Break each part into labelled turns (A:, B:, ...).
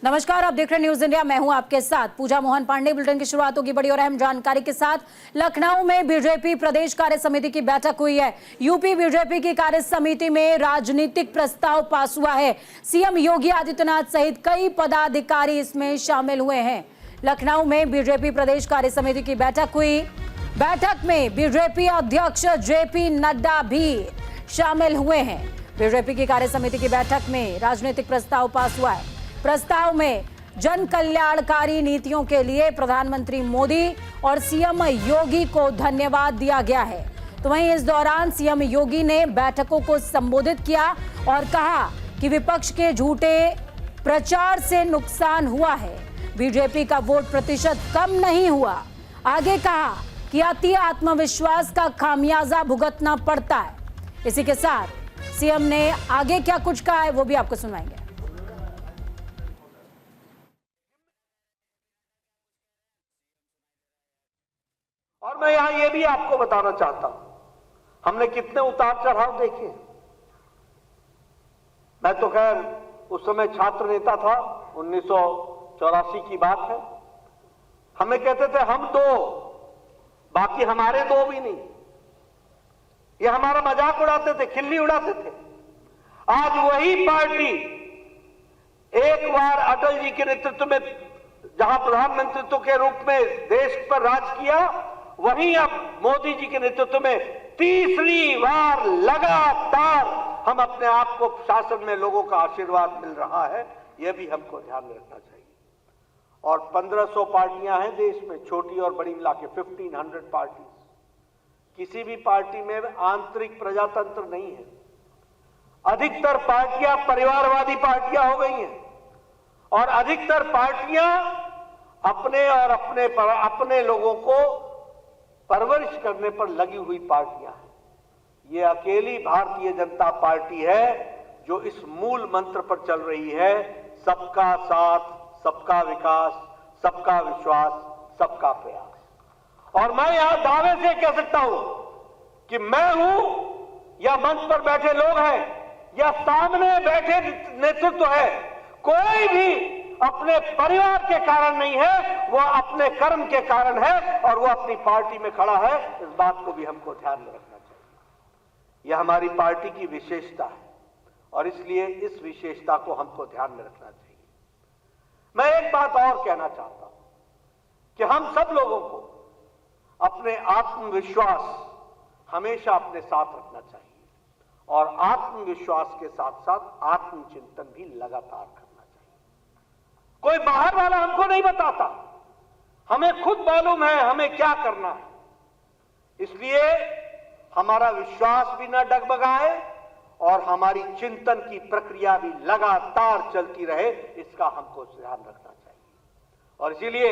A: नमस्कार, आप देख रहे हैं न्यूज इंडिया। मैं हूं आपके साथ पूजा मोहन पांडे। बुलेटिन की शुरुआत होगी बड़ी और अहम जानकारी के साथ। लखनऊ में बीजेपी प्रदेश कार्य समिति की बैठक हुई है। यूपी बीजेपी की कार्य समिति में राजनीतिक प्रस्ताव पास हुआ है। सीएम योगी आदित्यनाथ सहित कई पदाधिकारी इसमें शामिल हुए हैं। लखनऊ में बीजेपी प्रदेश कार्य समिति की बैठक हुई। बैठक में बीजेपी अध्यक्ष जेपी नड्डा भी शामिल हुए हैं। बीजेपी की कार्य समिति की बैठक में राजनीतिक प्रस्ताव पास हुआ है। प्रस्ताव में जन कल्याणकारी नीतियों के लिए प्रधानमंत्री मोदी और सीएम योगी को धन्यवाद दिया गया है। तो वहीं इस दौरान सीएम योगी ने बैठकों को संबोधित किया और कहा कि विपक्ष के झूठे प्रचार से नुकसान हुआ है, बीजेपी का वोट प्रतिशत कम नहीं हुआ। आगे कहा कि अति आत्मविश्वास का खामियाजा भुगतना पड़ता है। इसी के साथ सीएम ने आगे क्या कुछ कहा है वो भी आपको सुनाएंगे।
B: और मैं यहां ये भी आपको बताना चाहता हूं, हमने कितने उतार चढ़ाव देखे। मैं तो खैर उस समय छात्र नेता था, 1984 की बात है। हमें कहते थे हम दो, बाकी हमारे दो भी नहीं। ये हमारा मजाक उड़ाते थे, खिल्ली उड़ाते थे। आज वही पार्टी एक बार अटल जी के नेतृत्व में जहां प्रधानमंत्री के रूप में देश पर राज किया, वहीं अब मोदी जी के नेतृत्व में तीसरी बार लगातार हम अपने आप को शासन में लोगों का आशीर्वाद मिल रहा है। यह भी हमको ध्यान में रखना चाहिए। और 1500 पार्टियां हैं देश में, छोटी और बड़ी मिला के 1500 पार्टी। किसी भी पार्टी में आंतरिक प्रजातंत्र नहीं है। अधिकतर पार्टियां परिवारवादी पार्टियां हो गई हैं और अधिकतर पार्टियां अपने और अपने लोगों को परवरिश करने पर लगी हुई पार्टियां हैं। ये अकेली भारतीय जनता पार्टी है जो इस मूल मंत्र पर चल रही है, सबका साथ, सबका विकास, सबका विश्वास, सबका प्रयास। और मैं यहां दावे से कह सकता हूं कि मैं हूं या मंच पर बैठे लोग हैं या सामने बैठे नेतृत्व है, कोई भी अपने परिवार के कारण नहीं है, वो अपने कर्म के कारण है और वो अपनी पार्टी में खड़ा है। इस बात को भी हमको ध्यान में रखना चाहिए। यह हमारी पार्टी की विशेषता है और इसलिए इस विशेषता को हमको ध्यान में रखना चाहिए। मैं एक बात और कहना चाहता हूं कि हम सब लोगों को अपने आत्मविश्वास हमेशा अपने साथ रखना चाहिए और आत्मविश्वास के साथ साथ आत्मचिंतन भी लगातार करना चाहिए। कोई बाहर वाला हमको नहीं बताता, हमें खुद मालूम है हमें क्या करना है। इसलिए हमारा विश्वास भी न डगमगाए और हमारी चिंतन की प्रक्रिया भी लगातार चलती रहे, इसका हमको ध्यान रखना चाहिए। और इसीलिए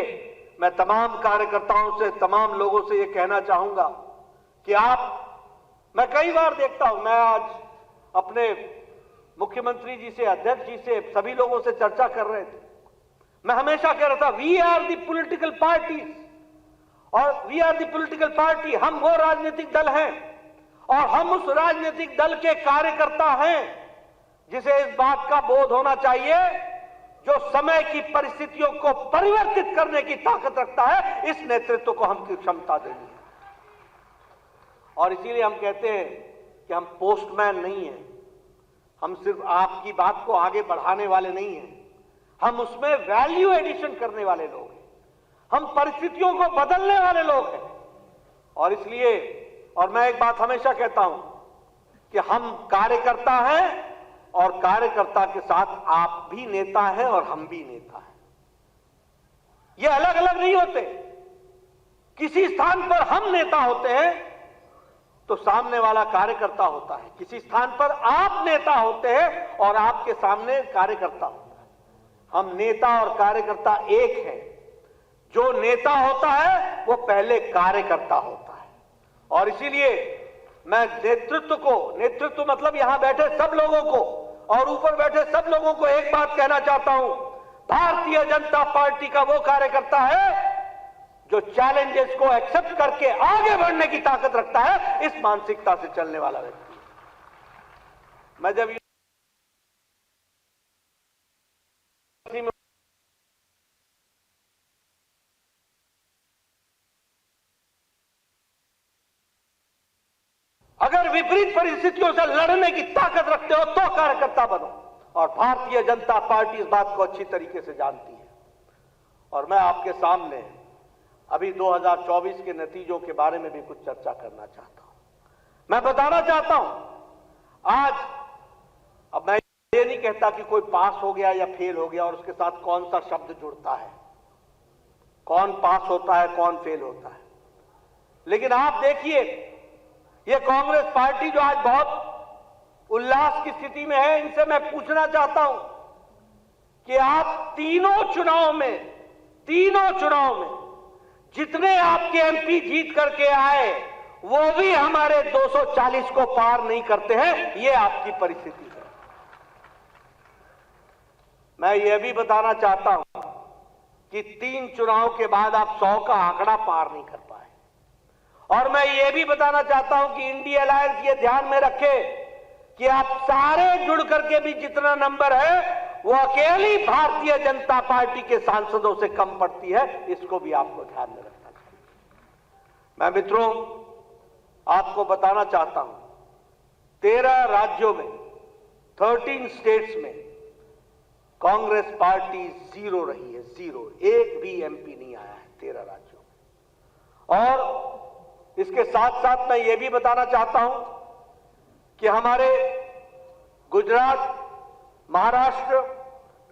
B: मैं तमाम कार्यकर्ताओं से, तमाम लोगों से यह कहना चाहूंगा कि मैं कई बार देखता हूं, मैं आज अपने मुख्यमंत्री जी से, अध्यक्ष जी से, सभी लोगों से चर्चा कर रहे थे। मैं हमेशा कह रहा था we are the political parties और we are the political party. हम वो राजनीतिक दल हैं और हम उस राजनीतिक दल के कार्यकर्ता हैं जिसे इस बात का बोध होना चाहिए जो समय की परिस्थितियों को परिवर्तित करने की ताकत रखता है। इस नेतृत्व को हमकी क्षमता देनी है और इसीलिए हम कहते हैं कि हम पोस्टमैन नहीं हैं, हम सिर्फ आपकी बात को आगे बढ़ाने वाले नहीं हैं, हम उसमें वैल्यू एडिशन करने वाले लोग हैं, हम परिस्थितियों को बदलने वाले लोग हैं। और इसलिए, और मैं एक बात हमेशा कहता हूं कि हम कार्यकर्ता हैं और कार्यकर्ता के साथ आप भी नेता हैं और हम भी नेता हैं। ये अलग अलग नहीं होते। किसी स्थान पर हम नेता होते हैं तो सामने वाला कार्यकर्ता होता है, किसी स्थान पर आप नेता होते हैं और आपके सामने कार्यकर्ता होता है। हम नेता और कार्यकर्ता एक है। जो नेता होता है वो पहले कार्यकर्ता होता है और इसीलिए मैं नेतृत्व मतलब यहां बैठे सब लोगों को और ऊपर बैठे सब लोगों को एक बात कहना चाहता हूं, भारतीय जनता पार्टी का वो कार्यकर्ता है जो चैलेंजेस को एक्सेप्ट करके आगे बढ़ने की ताकत रखता है। इस मानसिकता से चलने वाला व्यक्ति। मैं जब अगर विपरीत परिस्थितियों से लड़ने की ताकत रखते हो तो कार्यकर्ता बनो, और भारतीय जनता पार्टी इस बात को अच्छी तरीके से जानती है। और मैं आपके सामने अभी 2024 के नतीजों के बारे में भी कुछ चर्चा करना चाहता हूं। मैं बताना चाहता हूं, आज अब मैं ये नहीं कहता कि कोई पास हो गया या फेल हो गया और उसके साथ कौन सा शब्द जुड़ता है, कौन पास होता है कौन फेल होता है, लेकिन आप देखिए ये कांग्रेस पार्टी जो आज बहुत उल्लास की स्थिति में है, इनसे मैं पूछना चाहता हूं कि आप तीनों चुनाव में जितने आपके एमपी जीत करके आए वो भी हमारे 240 को पार नहीं करते हैं। ये आपकी परिस्थिति है। मैं ये भी बताना चाहता हूं कि 3 चुनाव के बाद आप 100 का आंकड़ा पार नहीं कर पाए, और मैं ये भी बताना चाहता हूं कि इंडिया अलायंस ये ध्यान में रखे कि आप सारे जुड़ करके भी जितना नंबर है वो अकेली भारतीय जनता पार्टी के सांसदों से कम पड़ती है। इसको भी आपको ध्यान में रखना चाहिए। मैं मित्रों आपको बताना चाहता हूं 13 राज्यों में 13 स्टेट्स में कांग्रेस पार्टी 0 रही है, 0, एक भी एमपी नहीं आया है 13 राज्यों में। और इसके साथ साथ मैं ये भी बताना चाहता हूं कि हमारे गुजरात, महाराष्ट्र,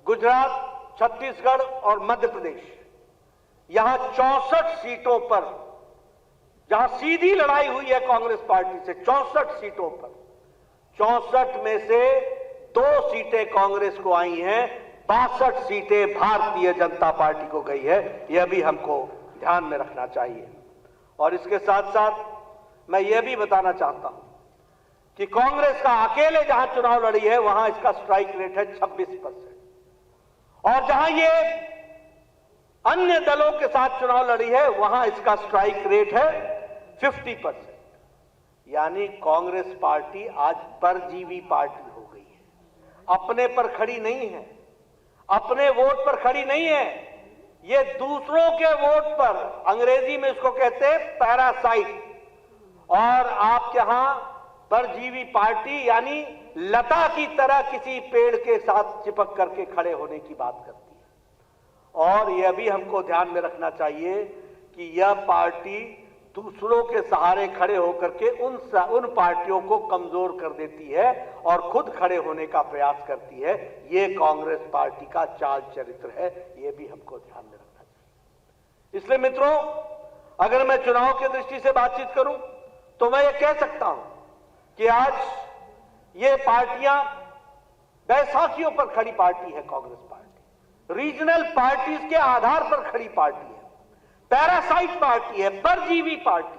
B: गुजरात, छत्तीसगढ़ और मध्य प्रदेश, यहां 64 सीटों पर जहां सीधी लड़ाई हुई है कांग्रेस पार्टी से, 64 सीटों पर 64 में से 2 सीटें कांग्रेस को आई हैं, 62 सीटें भारतीय जनता पार्टी को गई है। यह भी हमको ध्यान में रखना चाहिए। और इसके साथ साथ मैं यह भी बताना चाहता हूं कि कांग्रेस का अकेले जहां चुनाव लड़ी है वहां इसका स्ट्राइक रेट है 26%, और जहां ये अन्य दलों के साथ चुनाव लड़ी है वहां इसका स्ट्राइक रेट है 50%। यानी कांग्रेस पार्टी आज परजीवी पार्टी हो गई है, अपने पर खड़ी नहीं है, अपने वोट पर खड़ी नहीं है, ये दूसरों के वोट पर, अंग्रेजी में इसको कहते हैं पैरासाइट। और आप यहां परजीवी पार्टी यानी लता की तरह किसी पेड़ के साथ चिपक करके खड़े होने की बात करती है। और यह भी हमको ध्यान में रखना चाहिए कि यह पार्टी दूसरों के सहारे खड़े होकर के उन पार्टियों को कमजोर कर देती है और खुद खड़े होने का प्रयास करती है। ये कांग्रेस पार्टी का चाल चरित्र है, ये भी हमको ध्यान में रखना चाहिए। इसलिए मित्रों, अगर मैं चुनाव की दृष्टि से बातचीत करूं तो मैं ये कह सकता हूं कि आज ये पार्टियां बैसाखियों पर खड़ी पार्टी है। कांग्रेस पार्टी रीजनल पार्टीज के आधार पर खड़ी पार्टी है, पैरासाइट पार्टी है, परजीवी पार्टी है।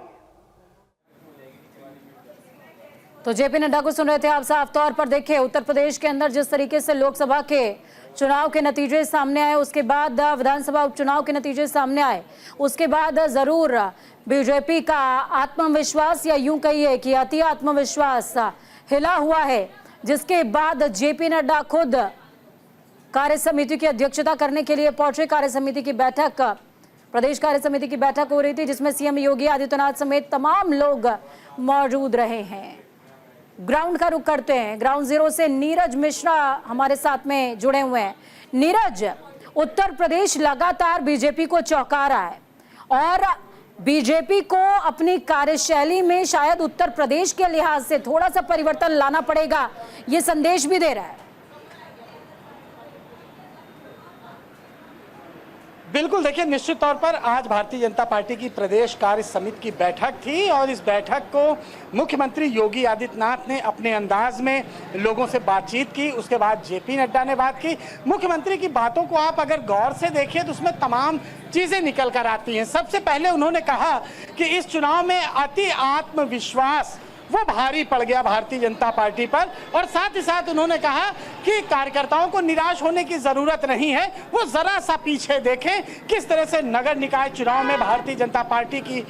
A: तो जेपी नड्डा को सुन रहे थे आप। साफ तौर पर देखिए उत्तर प्रदेश के अंदर जिस तरीके से लोकसभा के चुनाव के नतीजे सामने आए, उसके बाद विधानसभा उपचुनाव के नतीजे सामने आए, उसके बाद जरूर बीजेपी का आत्मविश्वास या यूं कहिए कि अति आत्मविश्वास हिला हुआ है, जिसके बाद जेपी नड्डा खुद कार्य समिति की अध्यक्षता करने के लिए पहुंचे। कार्य समिति की बैठक, प्रदेश कार्य समिति की बैठक हो रही थी जिसमें सीएम योगी आदित्यनाथ समेत तमाम लोग मौजूद रहे हैं। ग्राउंड का रुख करते हैं, ग्राउंड जीरो से नीरज मिश्रा हमारे साथ में जुड़े हुए हैं। नीरज, उत्तर प्रदेश लगातार बीजेपी को चौंका रहा है और बीजेपी को अपनी कार्यशैली में शायद उत्तर प्रदेश के लिहाज से थोड़ा सा परिवर्तन लाना पड़ेगा, ये संदेश भी दे रहा है।
C: बिल्कुल, देखिए निश्चित तौर पर आज भारतीय जनता पार्टी की प्रदेश कार्य समिति की बैठक थी और इस बैठक को मुख्यमंत्री योगी आदित्यनाथ ने अपने अंदाज में लोगों से बातचीत की। उसके बाद जेपी नड्डा ने बात की। मुख्यमंत्री की बातों को आप अगर गौर से देखिए तो उसमें तमाम चीजें निकल कर आती हैं। सबसे पहले उन्होंने कहा कि इस चुनाव में अति आत्मविश्वास वो भारी पड़ गया भारतीय जनता पार्टी पर, और साथ ही साथ उन्होंने कहा कि कार्यकर्ताओं को निराश होने की जरूरत नहीं है, वो जरा सा पीछे देखें किस तरह से नगर निकाय चुनाव में भारतीय जनता पार्टी की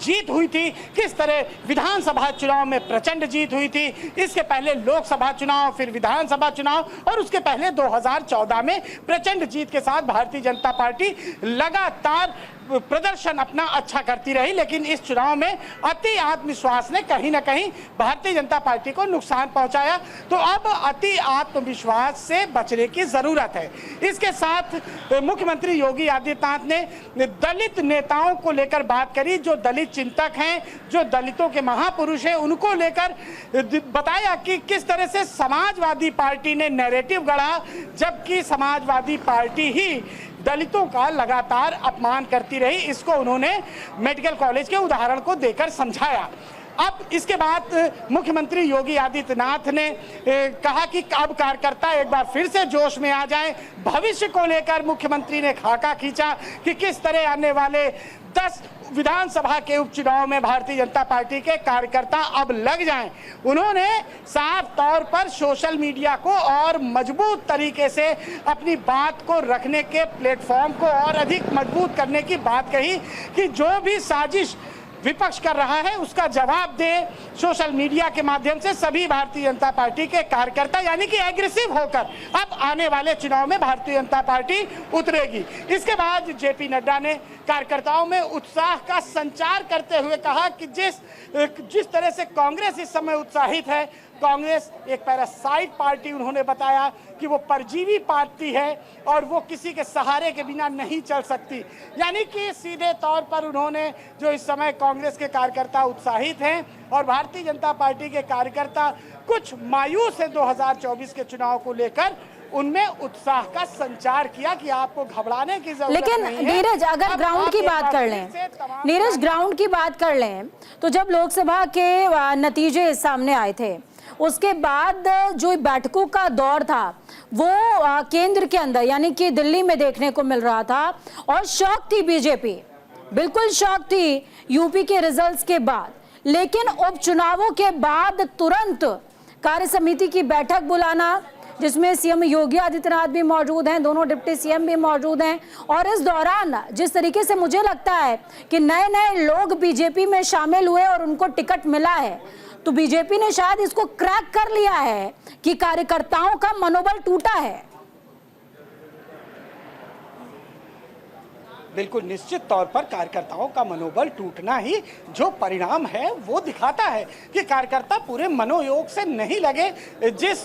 C: जीत हुई थी, किस तरह विधानसभा चुनाव में प्रचंड जीत हुई थी, इसके पहले लोकसभा चुनाव, फिर विधानसभा चुनाव और उसके पहले 2014 में प्रचंड जीत के साथ भारतीय जनता पार्टी लगातार प्रदर्शन अपना अच्छा करती रही। लेकिन इस चुनाव में अति आत्मविश्वास ने कहीं ना कहीं भारतीय जनता पार्टी को नुकसान पहुंचाया। तो अब अति आत्मविश्वास से बचने की जरूरत है। इसके साथ मुख्यमंत्री योगी आदित्यनाथ ने दलित नेताओं को लेकर बात करी, जो दलित चिंतक हैं, जो दलितों के महापुरुष हैं, उनको लेकर बताया कि किस तरह से समाजवादी पार्टी ने नैरेटिव गढ़ा, जबकि समाजवादी पार्टी ही दलितों का लगातार अपमान करती रही। इसको उन्होंने मेडिकल कॉलेज के उदाहरण को देकर समझाया। अब इसके बाद मुख्यमंत्री योगी आदित्यनाथ ने कहा कि अब कार्यकर्ता एक बार फिर से जोश में आ जाएं। भविष्य को लेकर मुख्यमंत्री ने खाका खींचा कि किस तरह आने वाले 10 विधानसभा के उपचुनाव में भारतीय जनता पार्टी के कार्यकर्ता अब लग जाएं। उन्होंने साफ तौर पर सोशल मीडिया को और मजबूत तरीके से अपनी बात को रखने के प्लेटफॉर्म को और अधिक मजबूत करने की बात कही कि जो भी साजिश विपक्ष कर रहा है उसका जवाब दे सोशल मीडिया के माध्यम से सभी भारतीय जनता पार्टी के कार्यकर्ता, यानी कि एग्रेसिव होकर अब आने वाले चुनाव में भारतीय जनता पार्टी उतरेगी। इसके बाद जेपी नड्डा ने कार्यकर्ताओं में उत्साह का संचार करते हुए कहा कि जिस तरह से कांग्रेस इस समय उत्साहित है, कांग्रेस एक पैरासाइट पार्टी उन्होंने बताया कि वो परजीवी पार्टी है और वो किसी के सहारे के बिना नहीं चल सकती। यानी कि सीधे तौर पर उन्होंने जो इस समय कांग्रेस के कार्यकर्ता उत्साहित हैं और भारतीय जनता पार्टी के कार्यकर्ता कुछ मायूस हैं 2024 के चुनाव को लेकर, उनमें उत्साह का संचार किया कि आपको घबराने की जरूरत
A: लेकिन
C: नहीं है।
A: नीरज, अगर ग्राउंड की बात कर लें, नीरज ग्राउंड की बात कर लें तो जब लोकसभा के नतीजे सामने आए थे उसके बाद जो बैठकों का दौर था वो केंद्र के अंदर यानी कि दिल्ली में देखने को मिल रहा था और शॉक थी बीजेपी, बिल्कुल शॉक थी यूपी के रिजल्ट्स के बाद। लेकिन उपचुनावों के बाद तुरंत कार्य समिति की बैठक बुलाना, जिसमें सीएम योगी आदित्यनाथ भी मौजूद हैं, दोनों डिप्टी सीएम भी मौजूद हैं, और इस दौरान जिस तरीके से मुझे लगता है कि नए नए लोग बीजेपी में शामिल हुए और उनको टिकट मिला है, तो बीजेपी ने शायद इसको क्रैक कर लिया है कि कार्यकर्ताओं का मनोबल टूटा है।
C: बिल्कुल निश्चित तौर पर कार्यकर्ताओं का मनोबल टूटना ही जो परिणाम है वो दिखाता है कि कार्यकर्ता पूरे मनोयोग से नहीं लगे। जिस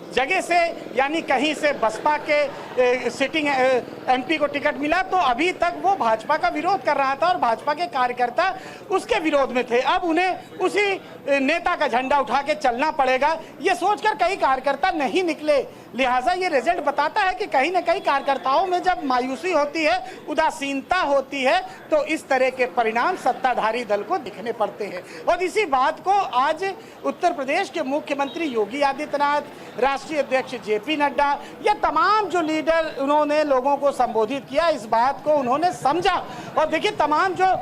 C: जगह से यानी कहीं से बसपा के सिटिंग एमपी को टिकट मिला तो अभी तक वो भाजपा का विरोध कर रहा था और भाजपा के कार्यकर्ता उसके विरोध में थे। अब उन्हें उसी नेता का झंडा उठा के चलना पड़ेगा, ये सोचकर कई कार्यकर्ता नहीं निकले। लिहाजा ये रिजल्ट बताता है कि कहीं ना कहीं कार्यकर्ताओं में जब मायूसी होती है, उदासीनता होती है, तो इस तरह के परिणाम सत्ताधारी दल को दिखने पड़ते हैं। और इसी बात को आज उत्तर प्रदेश के मुख्यमंत्री योगी आदित्यनाथ, राष्ट्रीय अध्यक्ष जेपी नड्डा, या तमाम जो लीडर उन्होंने लोगों को संबोधित किया, इस बात को उन्होंने समझा। और देखिए तमाम जो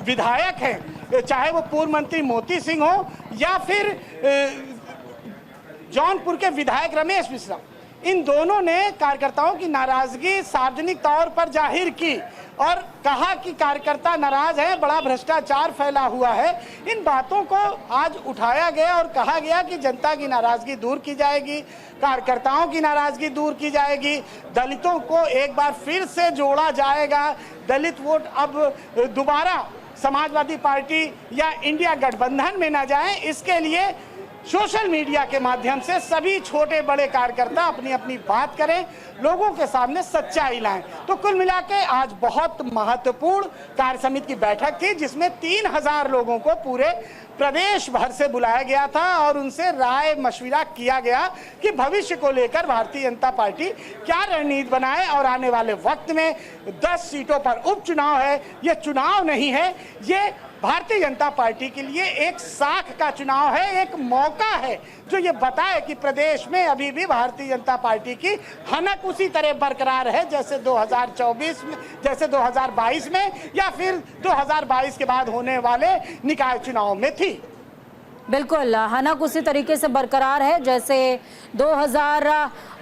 C: विधायक हैं, चाहे वो पूर्व मंत्री मोती सिंह हो या फिर जौनपुर के विधायक रमेश मिश्रा, इन दोनों ने कार्यकर्ताओं की नाराजगी सार्वजनिक तौर पर जाहिर की और कहा कि कार्यकर्ता नाराज हैं, बड़ा भ्रष्टाचार फैला हुआ है। इन बातों को आज उठाया गया और कहा गया कि जनता की नाराजगी दूर की जाएगी, कार्यकर्ताओं की नाराजगी दूर की जाएगी, दलितों को एक बार फिर से जोड़ा जाएगा, दलित वोट अब दोबारा समाजवादी पार्टी या इंडिया गठबंधन में ना जाए, इसके लिए सोशल मीडिया के माध्यम से सभी छोटे बड़े कार्यकर्ता अपनी अपनी बात करें, लोगों के सामने सच्चाई लाएं। तो कुल मिला के आज बहुत महत्वपूर्ण कार्य समिति की बैठक थी जिसमें 3000 लोगों को पूरे प्रदेश भर से बुलाया गया था और उनसे राय मशविरा किया गया कि भविष्य को लेकर भारतीय जनता पार्टी क्या रणनीति बनाए। और आने वाले वक्त में 10 सीटों पर उपचुनाव है, ये चुनाव नहीं है, ये भारतीय जनता पार्टी के लिए एक साख का चुनाव है, एक मौका है जो ये बताए कि प्रदेश में अभी भी भारतीय जनता पार्टी की हनक उसी तरह बरकरार है जैसे 2024 में, जैसे 2022 में या फिर 2022 के बाद होने वाले निकाय चुनाव में थी।
A: बिल्कुल, हनक उसी तरीके से बरकरार है जैसे 2000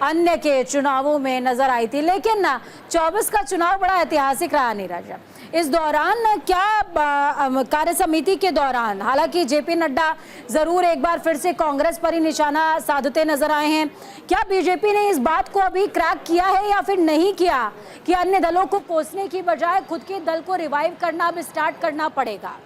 A: अन्य के चुनावों में नजर आई थी, लेकिन 24 का चुनाव बड़ा ऐतिहासिक रहा नीरज। इस दौरान क्या कार्य समिति के दौरान, हालांकि जेपी नड्डा जरूर एक बार फिर से कांग्रेस पर ही निशाना साधते नजर आए हैं, क्या बीजेपी ने इस बात को अभी क्रैक किया है या फिर नहीं किया कि अन्य दलों को कोसने की बजाय खुद के दल को रिवाइव करना अब स्टार्ट करना पड़ेगा?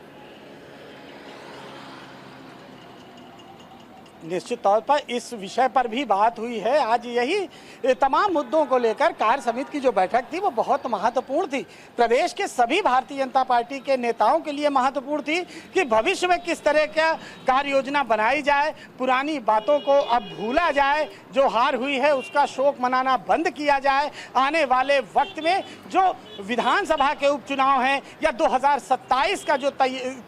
C: निश्चित तौर पर इस विषय पर भी बात हुई है। आज यही तमाम मुद्दों को लेकर कार्य समिति की जो बैठक थी वो बहुत महत्वपूर्ण थी। प्रदेश के सभी भारतीय जनता पार्टी के नेताओं के लिए महत्वपूर्ण थी कि भविष्य में किस तरह का कार्य योजना बनाई जाए, पुरानी बातों को अब भूला जाए, जो हार हुई है उसका शोक मनाना बंद किया जाए, आने वाले वक्त में जो विधानसभा के उपचुनाव हैं या 2027 का जो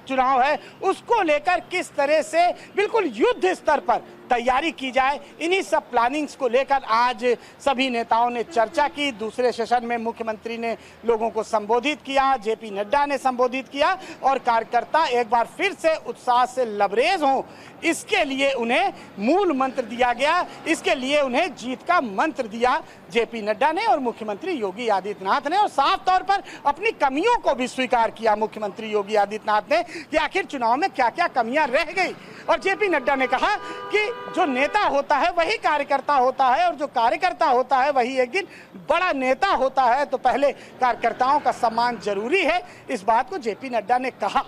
C: चुनाव है उसको लेकर किस तरह से बिल्कुल युद्ध स्तर पर तैयारी की जाए, इन्हीं सब प्लानिंग्स को लेकर आज सभी नेताओं ने चर्चा की। दूसरे सेशन में मुख्यमंत्री ने लोगों को संबोधित किया, जेपी नड्डा ने संबोधित किया और कार्यकर्ता एक बार फिर से उत्साह से लबरेज हों, इसके लिए उन्हें मूल मंत्र दिया गया, इसके लिए उन्हें जीत का मंत्र दिया जेपी नड्डा ने और मुख्यमंत्री योगी आदित्यनाथ ने। और साफ तौर पर अपनी कमियों को भी स्वीकार किया मुख्यमंत्री योगी आदित्यनाथ ने कि आखिर चुनाव में क्या क्या कमियां रह गई। और जेपी नड्डा ने कहा कि जो नेता होता है वही कार्यकर्ता होता है और जो कार्यकर्ता होता है वही एक दिन बड़ा नेता होता है, तो पहले कार्यकर्ताओं का सम्मान जरूरी है, इस बात को जेपी नड्डा ने कहा।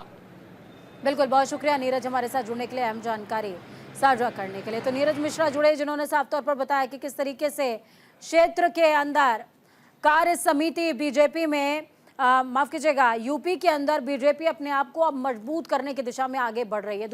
A: बिल्कुल, बहुत शुक्रिया नीरज हमारे साथ जुड़ने के लिए, अहम जानकारी साझा करने के लिए। तो नीरज मिश्रा जुड़े जिन्होंने साफ तौर पर बताया कि किस तरीके से क्षेत्र के अंदर कार्य समिति बीजेपी में माफ कीजिएगा यूपी के अंदर बीजेपी अपने आप को अब मजबूत करने की दिशा में आगे बढ़ रही है।